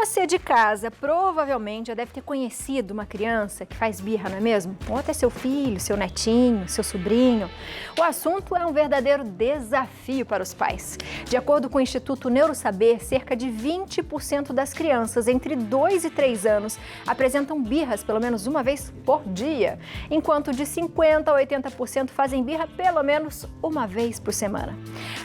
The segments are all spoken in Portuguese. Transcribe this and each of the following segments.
Você de casa provavelmente já deve ter conhecido uma criança que faz birra, não é mesmo? Ou até seu filho, seu netinho, seu sobrinho. O assunto é um verdadeiro desafio para os pais. De acordo com o Instituto Neurosaber, cerca de 20% das crianças entre 2 e 3 anos apresentam birras pelo menos uma vez por dia, enquanto de 50% a 80% fazem birra pelo menos uma vez por semana.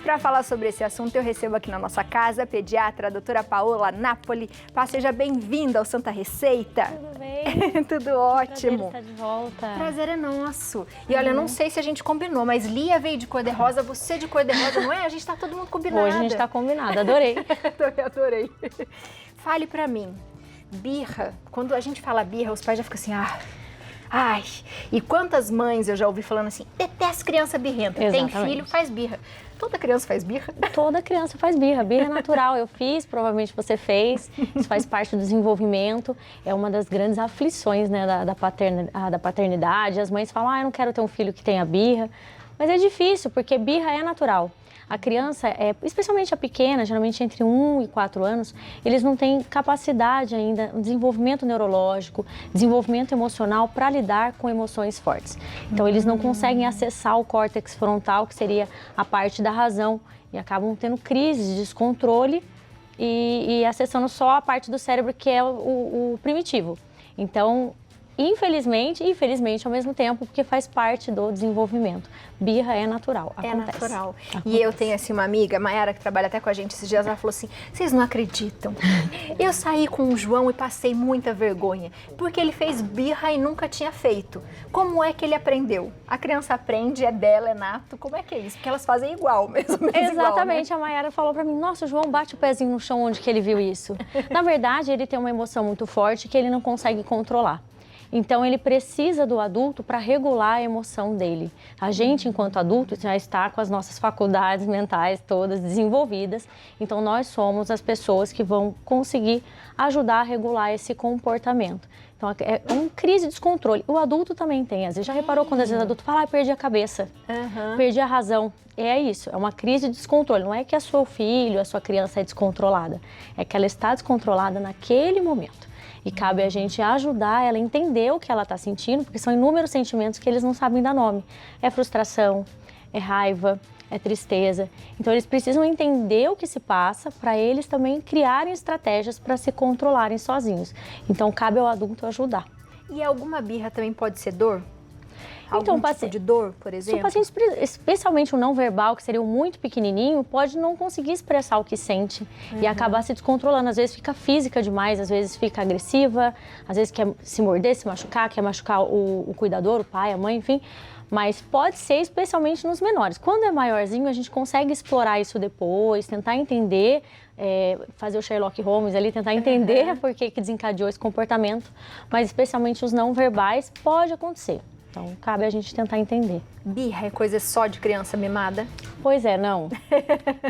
Para falar sobre esse assunto, eu recebo aqui na nossa casa a pediatra, a doutora Paola Napoli. Pá, seja bem-vinda ao Santa Receita. Tudo bem? Tudo ótimo. Prazer estar de volta. Prazer é nosso. E olha, eu não sei se a gente combinou, mas Lia veio de cor-de-rosa, você de cor-de-rosa, não é? A gente tá todo mundo combinado. Hoje a gente tá combinado, adorei. Adorei. Fale pra mim, birra, quando a gente fala birra, os pais já ficam assim, ai, e quantas mães eu já ouvi falando assim, detesto criança birrenta, Exatamente. Tem filho, faz birra. Toda criança faz birra? Toda criança faz birra, birra é natural, eu fiz, provavelmente você fez, isso faz parte do desenvolvimento, é uma das grandes aflições, né, da paternidade. As mães falam, eu não quero ter um filho que tenha birra, mas é difícil, porque birra é natural. A criança, especialmente a pequena, geralmente entre 1 e 4 anos, eles não têm capacidade ainda, desenvolvimento neurológico, desenvolvimento emocional para lidar com emoções fortes. Então, eles não conseguem acessar o córtex frontal, que seria a parte da razão, e acabam tendo crises de descontrole e acessando só a parte do cérebro, que é o primitivo. Então, infelizmente e felizmente ao mesmo tempo, porque faz parte do desenvolvimento. Birra é natural, acontece. É natural. Acontece. E eu tenho assim uma amiga, Mayara, que trabalha até com a gente esses dias, ela falou assim, vocês não acreditam? Eu saí com o João e passei muita vergonha, porque ele fez birra e nunca tinha feito. Como é que ele aprendeu? A criança aprende, é dela, é nato, como é que é isso? Porque elas fazem igual, mesmo Exatamente, igual, né? A Mayara falou pra mim, nossa, o João bate o pezinho no chão onde que ele viu isso. Na verdade, ele tem uma emoção muito forte que ele não consegue controlar. Então, ele precisa do adulto para regular a emoção dele. A gente, enquanto adulto, já está com as nossas faculdades mentais todas desenvolvidas. Então, nós somos as pessoas que vão conseguir ajudar a regular esse comportamento. Então, é uma crise de descontrole. O adulto também tem. Às vezes, já reparou quando às vezes o adulto fala, perdi a cabeça, perdi a razão. É isso, é uma crise de descontrole. Não é que a seu filho, a sua criança é descontrolada. É que ela está descontrolada naquele momento. E cabe a gente ajudar ela a entender o que ela está sentindo, porque são inúmeros sentimentos que eles não sabem dar nome. É frustração, é raiva, é tristeza. Então, eles precisam entender o que se passa para eles também criarem estratégias para se controlarem sozinhos. Então, cabe ao adulto ajudar. E alguma birra também pode ser dor? Então, Algum tipo de dor, por exemplo? Se o paciente, especialmente o não verbal, que seria o muito pequenininho, pode não conseguir expressar o que sente e acabar se descontrolando. Às vezes fica física demais, às vezes fica agressiva, às vezes quer se morder, se machucar, quer machucar o cuidador, o pai, a mãe, enfim. Mas pode ser especialmente nos menores. Quando é maiorzinho, a gente consegue explorar isso depois, tentar entender, fazer o Sherlock Holmes ali, tentar entender por que desencadeou esse comportamento. Mas especialmente os não verbais, pode acontecer. Então, cabe a gente tentar entender. Birra é coisa só de criança mimada? Pois é, não.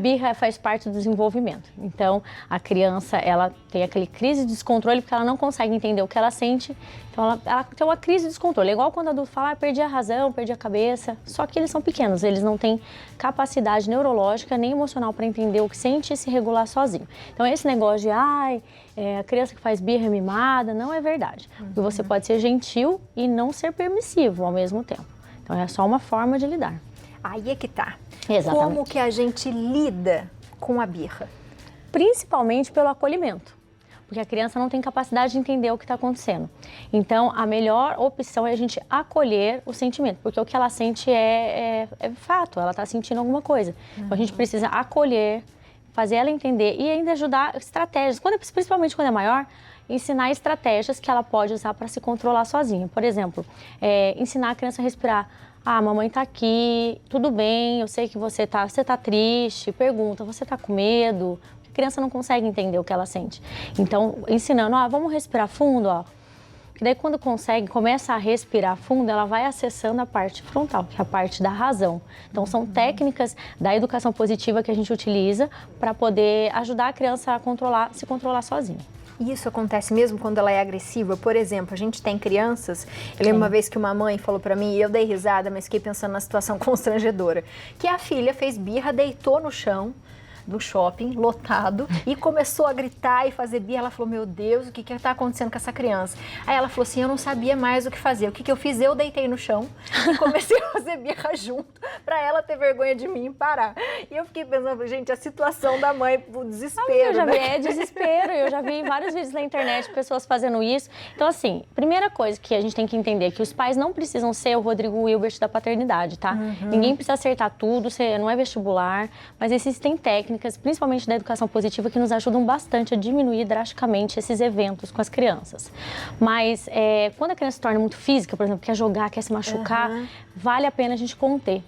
Birra faz parte do desenvolvimento. Então, a criança, ela tem aquele crise de descontrole porque ela não consegue entender o que ela sente. Então, ela tem uma crise de descontrole. É igual quando o adulto fala, perdi a razão, perdi a cabeça. Só que eles são pequenos, eles não têm capacidade neurológica nem emocional para entender o que sente e se regular sozinho. Então, esse negócio de, a criança que faz birra é mimada, não é verdade. Porque você pode ser gentil e não ser permissivo ao mesmo tempo. Então, é só uma forma de lidar. Aí é que tá. Exatamente. Como que a gente lida com a birra? Principalmente pelo acolhimento, porque a criança não tem capacidade de entender o que está acontecendo. Então, a melhor opção é a gente acolher o sentimento, porque o que ela sente é fato, ela está sentindo alguma coisa. Então, a gente precisa acolher, fazer ela entender e ainda ajudar estratégias, principalmente quando é maior, ensinar estratégias que ela pode usar para se controlar sozinha. Por exemplo, ensinar a criança a respirar. A mamãe tá aqui, tudo bem, eu sei que você tá triste, pergunta, você tá com medo? A criança não consegue entender o que ela sente. Então, ensinando, vamos respirar fundo, Que daí quando começa a respirar fundo, ela vai acessando a parte frontal, que é a parte da razão. Então, são técnicas da educação positiva que a gente utiliza para poder ajudar a criança a se controlar sozinha. E isso acontece mesmo quando ela é agressiva? Por exemplo, a gente tem crianças, eu lembro uma vez que uma mãe falou pra mim, e eu dei risada, mas fiquei pensando na situação constrangedora, que a filha fez birra, deitou no chão, do shopping, lotado, e começou a gritar e fazer birra. Ela falou, meu Deus, o que está acontecendo com essa criança? Aí ela falou assim, eu não sabia mais o que fazer. O que eu fiz? Eu deitei no chão e comecei a fazer birra junto, para ela ter vergonha de mim e parar. E eu fiquei pensando, gente, a situação da mãe, o desespero, eu já né? vi, é desespero. Eu já vi vários vídeos na internet, pessoas fazendo isso. Então, assim, primeira coisa que a gente tem que entender é que os pais não precisam ser o Rodrigo Wilbert da paternidade, tá? Ninguém precisa acertar tudo, você não é vestibular, mas existem técnicas, principalmente da educação positiva, que nos ajudam bastante a diminuir drasticamente esses eventos com as crianças. Mas quando a criança se torna muito física, por exemplo, quer jogar, quer se machucar, vale a pena a gente conter.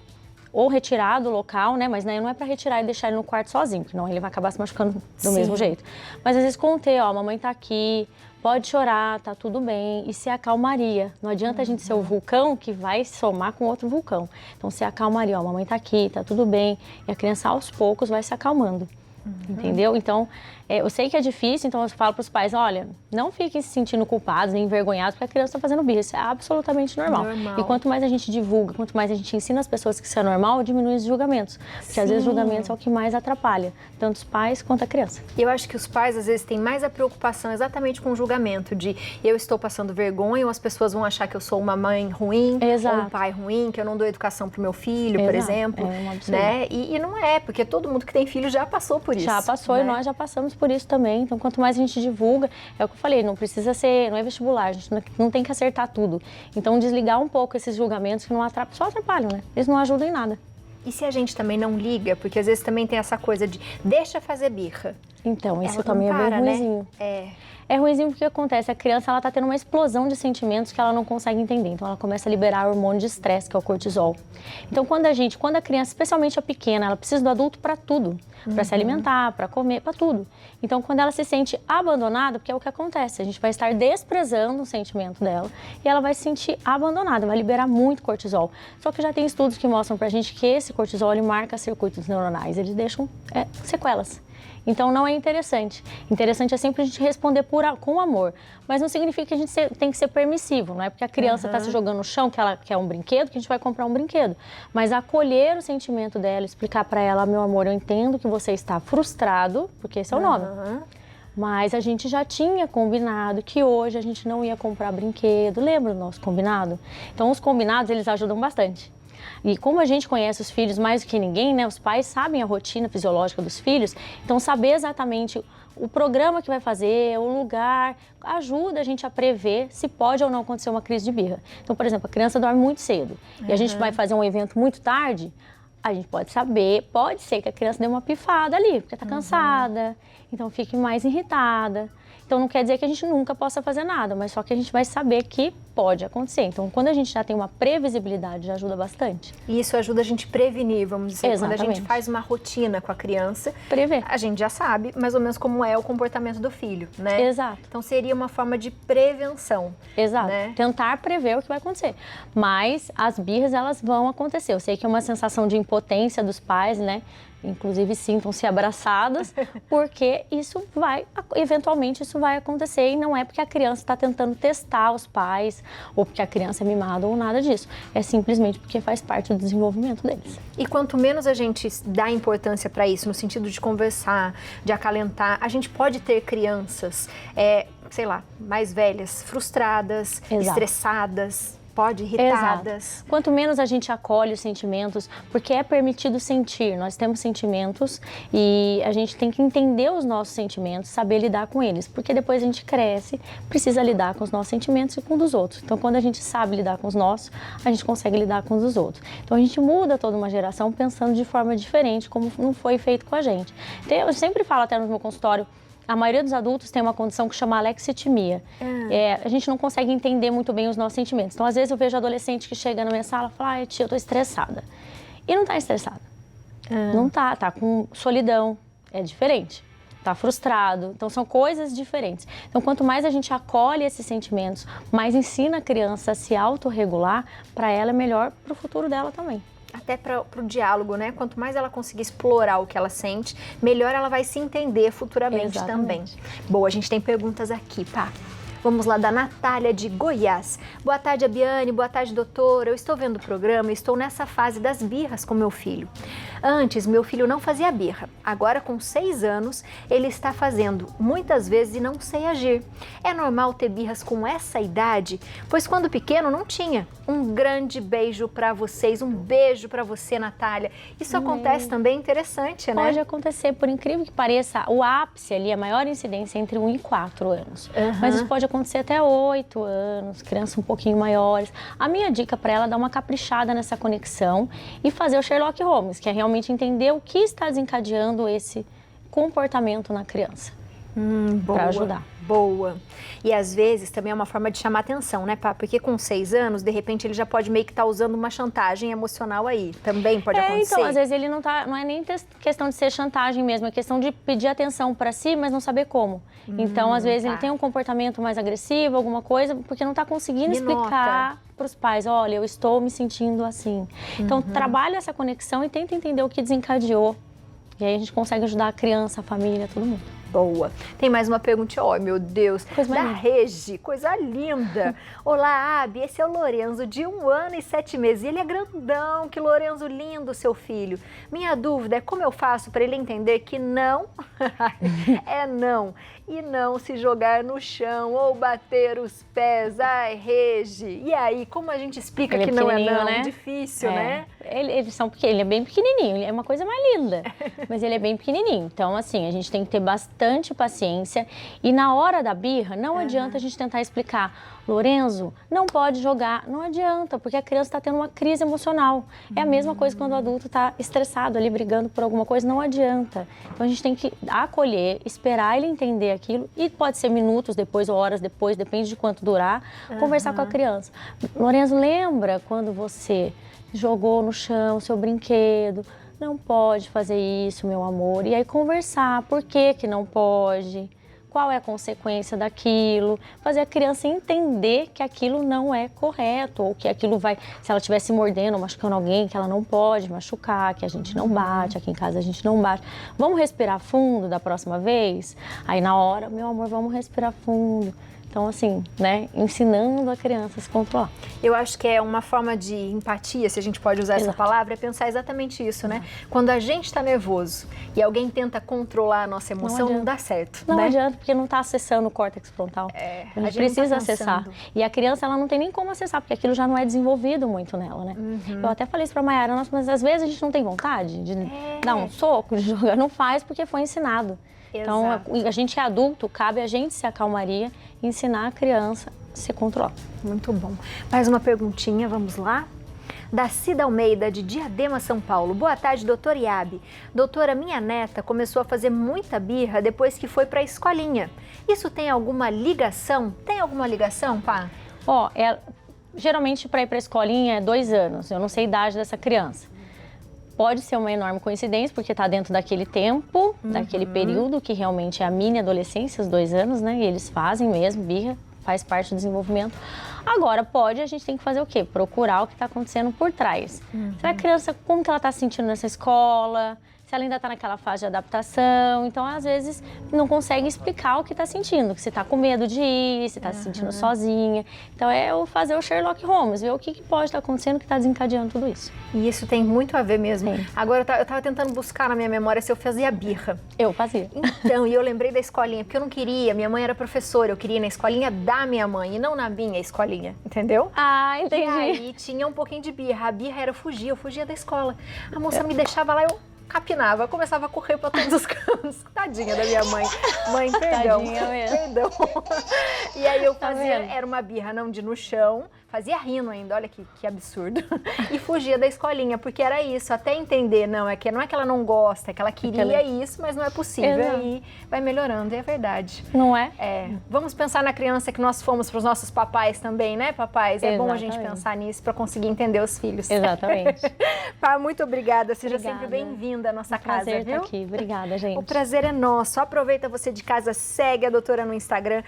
Ou retirar do local, né? Mas não é para retirar e deixar ele no quarto sozinho, porque não, ele vai acabar se machucando do mesmo jeito. Mas às vezes conter, ó, a mamãe tá aqui, pode chorar, tá tudo bem, e se acalmaria. Não adianta a gente ser o vulcão que vai somar com outro vulcão. Então se acalmaria, ó, a mamãe tá aqui, tá tudo bem, e a criança aos poucos vai se acalmando. Entendeu? Então, eu sei que é difícil, então eu falo para os pais, olha, não fiquem se sentindo culpados nem envergonhados porque a criança está fazendo birra, isso é absolutamente normal. E quanto mais a gente divulga, quanto mais a gente ensina as pessoas que isso é normal, diminui os julgamentos. Porque às vezes o julgamento é o que mais atrapalha, tanto os pais quanto a criança. Eu acho que os pais às vezes têm mais a preocupação exatamente com o julgamento de eu estou passando vergonha ou as pessoas vão achar que eu sou uma mãe ruim, ou um pai ruim, que eu não dou educação para o meu filho, por exemplo. É um absurdo. Né? E não é, porque todo mundo que tem filho já passou por isso. Já passou, né? E nós já passamos por isso também. Então, quanto mais a gente divulga, é o que eu falei, não precisa ser, não é vestibular, a gente não tem que acertar tudo. Então, desligar um pouco esses julgamentos que não só atrapalham, né? Eles não ajudam em nada. E se a gente também não liga, porque às vezes também tem essa coisa de deixa fazer birra. Então, isso Ela também não é para, bem ruinzinho. Né? É ruimzinho porque acontece, a criança ela tá tendo uma explosão de sentimentos que ela não consegue entender. Então ela começa a liberar o hormônio de estresse, que é o cortisol. Então quando a criança, especialmente a pequena, ela precisa do adulto para tudo, para se alimentar, para comer, para tudo. Então quando ela se sente abandonada, porque é o que acontece, a gente vai estar desprezando o sentimento dela e ela vai se sentir abandonada, vai liberar muito cortisol. Só que já tem estudos que mostram pra gente que esse cortisol ele marca circuitos neuronais, eles deixam sequelas. Então não é interessante. Interessante é sempre a gente responder com amor. Mas não significa que a gente tem que ser permissivo, não é porque a criança está se jogando no chão que ela quer um brinquedo, que a gente vai comprar um brinquedo. Mas acolher o sentimento dela, explicar para ela, meu amor, eu entendo que você está frustrado, porque esse é o nome. Mas a gente já tinha combinado que hoje a gente não ia comprar brinquedo. Lembra do nosso combinado? Então os combinados, eles ajudam bastante. E como a gente conhece os filhos mais do que ninguém, né? Os pais sabem a rotina fisiológica dos filhos, então saber exatamente o programa que vai fazer, o lugar, ajuda a gente a prever se pode ou não acontecer uma crise de birra. Então, por exemplo, a criança dorme muito cedo e a gente vai fazer um evento muito tarde, a gente pode saber, pode ser que a criança dê uma pifada ali, porque está cansada, então fique mais irritada. Então, não quer dizer que a gente nunca possa fazer nada, mas só que a gente vai saber que pode acontecer. Então, quando a gente já tem uma previsibilidade, já ajuda bastante. E isso ajuda a gente a prevenir, vamos dizer. Exatamente. Quando a gente faz uma rotina com a criança, prever. A gente já sabe mais ou menos como é o comportamento do filho, né? Exato. Então, seria uma forma de prevenção. Exato. Né? Tentar prever o que vai acontecer. Mas as birras, elas vão acontecer. Eu sei que é uma sensação de impotência dos pais, né? Inclusive sintam-se abraçadas, porque eventualmente isso vai acontecer e não é porque a criança está tentando testar os pais ou porque a criança é mimada ou nada disso. É simplesmente porque faz parte do desenvolvimento deles. E quanto menos a gente dá importância para isso, no sentido de conversar, de acalentar, a gente pode ter crianças, sei lá, mais velhas, frustradas, estressadas, irritadas. Exato. Quanto menos a gente acolhe os sentimentos, porque é permitido sentir, nós temos sentimentos e a gente tem que entender os nossos sentimentos, saber lidar com eles, porque depois a gente cresce, precisa lidar com os nossos sentimentos e com os dos outros. Então, quando a gente sabe lidar com os nossos, a gente consegue lidar com os dos outros. Então, a gente muda toda uma geração pensando de forma diferente, como não foi feito com a gente. Então, eu sempre falo até no meu consultório, a maioria dos adultos tem uma condição que chama alexitimia. A gente não consegue entender muito bem os nossos sentimentos. Então, às vezes, eu vejo adolescente que chega na minha sala e fala, ai, tia, eu tô estressada. E não tá estressada. Não tá com solidão, é diferente. Tá frustrado. Então, são coisas diferentes. Então, quanto mais a gente acolhe esses sentimentos, mais ensina a criança a se autorregular, para ela é melhor pro futuro dela também. Até para o diálogo, né? Quanto mais ela conseguir explorar o que ela sente, melhor ela vai se entender futuramente também. Boa, a gente tem perguntas aqui, pá. Vamos lá, da Natália de Goiás. Boa tarde, Abiane. Boa tarde, doutora. Eu estou vendo o programa e estou nessa fase das birras com meu filho. Antes, meu filho não fazia birra. Agora, com 6 anos, ele está fazendo muitas vezes e não sei agir. É normal ter birras com essa idade? Pois quando pequeno não tinha. Um grande beijo para vocês, um beijo para você, Natália. Isso acontece também, interessante, né? Pode acontecer, por incrível que pareça, o ápice ali, a maior incidência é entre 1 e 4 anos. Mas isso pode acontecer até 8 anos, crianças um pouquinho maiores. A minha dica para ela é dar uma caprichada nessa conexão e fazer o Sherlock Holmes, que é realmente entender o que está desencadeando esse comportamento na criança. Para ajudar. Boa. E às vezes também é uma forma de chamar atenção, né, Pá? Porque com 6 anos, de repente, ele já pode meio que estar usando uma chantagem emocional aí. Também pode acontecer. Então, às vezes ele não é nem questão de ser chantagem mesmo, é questão de pedir atenção para si, mas não saber como. Então, às vezes ele tem um comportamento mais agressivo, alguma coisa, porque não está conseguindo explicar para os pais, olha, eu estou me sentindo assim. Então, trabalha essa conexão e tenta entender o que desencadeou. E aí a gente consegue ajudar a criança, a família, todo mundo. Boa. Tem mais uma pergunta, ó, meu Deus, coisa da Regi, coisa linda. Olá, Abi, esse é o Lorenzo, de 1 ano e 7 meses. Ele é grandão, que Lorenzo lindo, seu filho. Minha dúvida é como eu faço para ele entender que não é não. E não se jogar no chão ou bater os pés. Ai, Regi. E aí, como a gente explica que não é não? Né? Difícil, né? Ele é bem pequenininho, ele é uma coisa mais linda, mas ele é bem pequenininho. Então, assim, a gente tem que ter bastante paciência e na hora da birra, não adianta a gente tentar explicar, Lorenzo, não pode jogar, não adianta, porque a criança está tendo uma crise emocional. É a mesma coisa quando o adulto está estressado ali, brigando por alguma coisa, não adianta. Então, a gente tem que acolher, esperar ele entender aquilo e pode ser minutos depois ou horas depois, depende de quanto durar, conversar com a criança. Lorenzo, lembra quando você jogou no chão seu brinquedo? Não pode fazer isso, meu amor. E aí conversar, por que que não pode? Qual é a consequência daquilo? Fazer a criança entender que aquilo não é correto, ou que aquilo vai, se ela estiver se mordendo ou machucando alguém, que ela não pode machucar, que a gente não bate, aqui em casa a gente não bate. Vamos respirar fundo da próxima vez? Aí na hora, meu amor, vamos respirar fundo. Então, assim, né, ensinando a criança a se controlar. Eu acho que é uma forma de empatia, se a gente pode usar essa palavra, é pensar exatamente isso, né? Quando a gente está nervoso e alguém tenta controlar a nossa emoção, não dá certo, Não né? adianta, porque não está acessando o córtex frontal. A gente precisa acessar. E a criança, ela não tem nem como acessar, porque aquilo já não é desenvolvido muito nela, né? Eu até falei isso pra Mayara, mas às vezes a gente não tem vontade de dar um soco, de jogar, não faz porque foi ensinado. Então, a gente é adulto, cabe a gente se acalmaria e ensinar a criança a se controlar. Muito bom. Mais uma perguntinha, vamos lá? Da Cida Almeida, de Diadema, São Paulo. Boa tarde, doutora Iabe. Doutora, minha neta começou a fazer muita birra depois que foi para a escolinha. Isso tem alguma ligação? Tem alguma ligação, pá? Geralmente para ir para a escolinha é 2 anos, eu não sei a idade dessa criança. Pode ser uma enorme coincidência, porque está dentro daquele tempo, daquele período que realmente é a mini adolescência, os 2 anos, né? E eles fazem mesmo, birra, faz parte do desenvolvimento. Agora, a gente tem que fazer o quê? Procurar o que está acontecendo por trás. Será que a criança, como que ela está se sentindo nessa escola? Se ela ainda está naquela fase de adaptação, então às vezes não consegue explicar o que está sentindo, que você está com medo de ir, se está se sentindo sozinha. Então é fazer o Sherlock Holmes, ver o que pode estar acontecendo que está desencadeando tudo isso. E isso tem muito a ver mesmo. Sim. Agora eu estava tentando buscar na minha memória se eu fazia birra. Eu fazia. Então, e eu lembrei da escolinha, porque eu não queria, minha mãe era professora, eu queria ir na escolinha da minha mãe e não na minha escolinha, entendeu? Ah, entendi. E aí tinha um pouquinho de birra, a birra era fugir, eu fugia da escola. A moça me deixava lá, eu capinava, começava a correr para todos os cantos. Tadinha da minha mãe. Mãe, perdão. Tadinha mesmo. Perdão. E aí eu fazia, era uma birra não de no chão, fazia rindo ainda, olha que absurdo. E fugia da escolinha, porque era isso, até entender, não é que ela não gosta, é que ela queria isso, mas não é possível. Exato. E vai melhorando, é verdade. Não é? Vamos pensar na criança que nós fomos para os nossos papais também, né, papais? É bom a gente pensar nisso para conseguir entender os filhos. Exatamente. Pá, muito obrigada, seja sempre bem-vinda à nossa casa, prazer viu? estar aqui. Obrigada, gente. O prazer é nosso. Aproveita você de casa, segue a doutora no Instagram,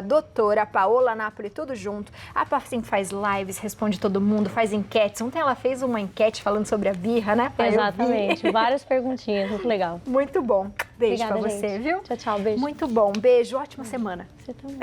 @doutora Paola Napoli, tudo junto. A Pá sempre faz lives, responde todo mundo, faz enquetes. Ontem ela fez uma enquete falando sobre a birra, né, Pá? Exatamente, várias perguntinhas, muito legal. Muito bom. Beijo pra você, gente. viu? Tchau, tchau, beijo. Muito bom. Beijo, ótima semana. Você também.